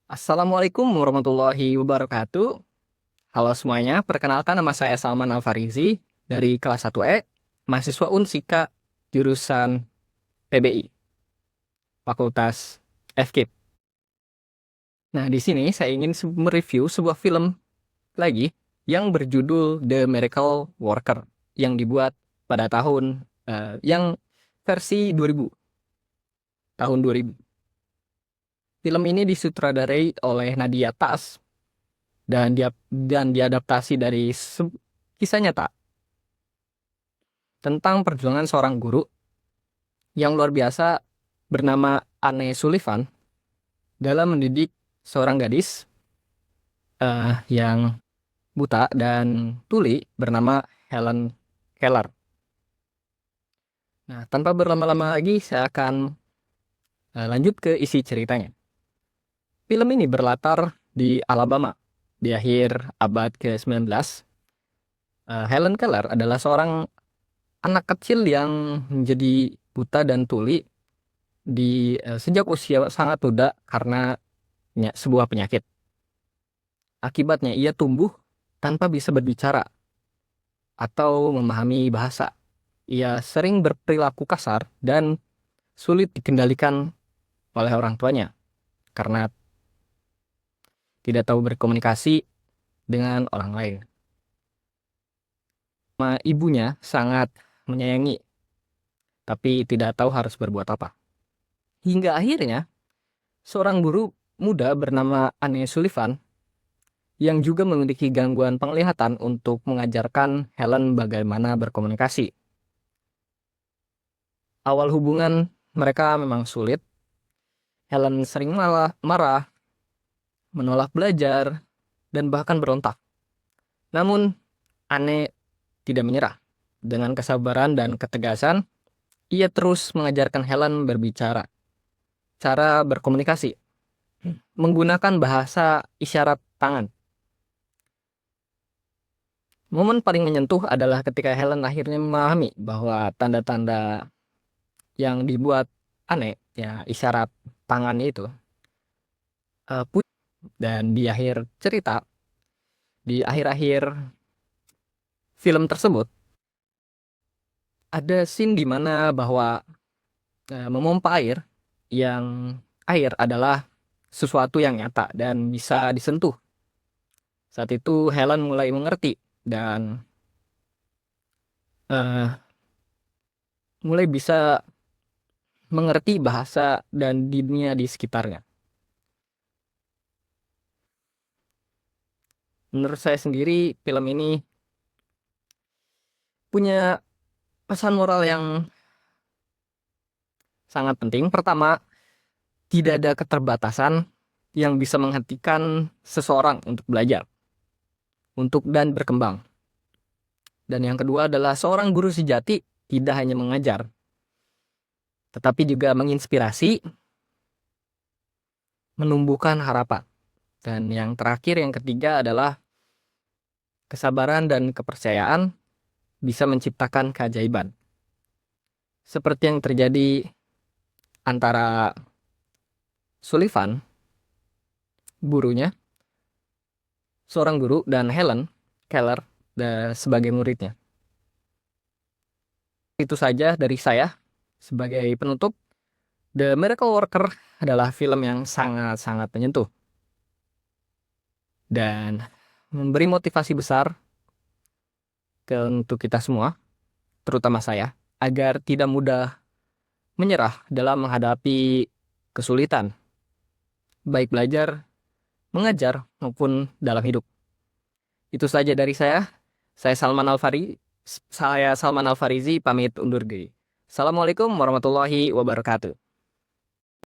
Assalamualaikum warahmatullahi wabarakatuh. Halo semuanya, perkenalkan nama saya Salman Alfarizi dari kelas 1E, mahasiswa Unsika, jurusan PBI, Fakultas FKIP. Nah, di sini saya ingin mereview sebuah film lagi yang berjudul The Miracle Worker yang dibuat pada yang versi 2000, tahun 2000. Film ini disutradarai oleh Nadia Tas dan diadaptasi dari kisah nyata tentang perjuangan seorang guru yang luar biasa bernama Anne Sullivan dalam mendidik seorang gadis yang buta dan tuli bernama Helen Keller. Nah, tanpa berlama-lama lagi, saya akan lanjut ke isi ceritanya. Film ini berlatar di Alabama di akhir abad ke-19. Helen Keller adalah seorang anak kecil yang menjadi buta dan tuli sejak usia sangat muda karena sebuah penyakit. Akibatnya ia tumbuh tanpa bisa berbicara atau memahami bahasa. Ia sering berperilaku kasar dan sulit dikendalikan oleh orang tuanya karena tidak tahu berkomunikasi dengan orang lain. Ibunya sangat menyayangi, tapi tidak tahu harus berbuat apa. Hingga akhirnya, seorang guru muda bernama Anne Sullivan yang juga memiliki gangguan penglihatan untuk mengajarkan Helen bagaimana berkomunikasi. Awal hubungan mereka memang sulit. Helen sering marah, menolak belajar, dan bahkan berontak. Namun, Anne tidak menyerah. Dengan kesabaran dan ketegasan, ia terus mengajarkan Helen berbicara, cara berkomunikasi, menggunakan bahasa isyarat tangan. Momen paling menyentuh adalah ketika Helen akhirnya memahami bahwa tanda-tanda yang dibuat Anne, ya isyarat tangannya itu, dan di akhir cerita, di akhir-akhir film tersebut, ada scene di mana bahwa memompa air, yang air adalah sesuatu yang nyata dan bisa disentuh. Saat itu Helen mulai mengerti dan mulai bisa mengerti bahasa dan dunia di sekitarnya. Menurut saya sendiri, film ini punya pesan moral yang sangat penting. Pertama, tidak ada keterbatasan yang bisa menghentikan seseorang untuk belajar, dan berkembang. Dan yang kedua adalah seorang guru sejati tidak hanya mengajar, tetapi juga menginspirasi, menumbuhkan harapan. Dan yang terakhir, yang ketiga adalah kesabaran dan kepercayaan bisa menciptakan keajaiban. Seperti yang terjadi antara Sullivan, gurunya, seorang guru, dan Helen Keller sebagai muridnya. Itu saja dari saya. Sebagai penutup, The Miracle Worker adalah film yang sangat-sangat menyentuh dan memberi motivasi besar untuk kita semua, terutama saya, agar tidak mudah menyerah dalam menghadapi kesulitan, baik belajar, mengajar, maupun dalam hidup. Itu saja dari saya. Saya Salman Alfarizi pamit undur diri. Assalamualaikum warahmatullahi wabarakatuh.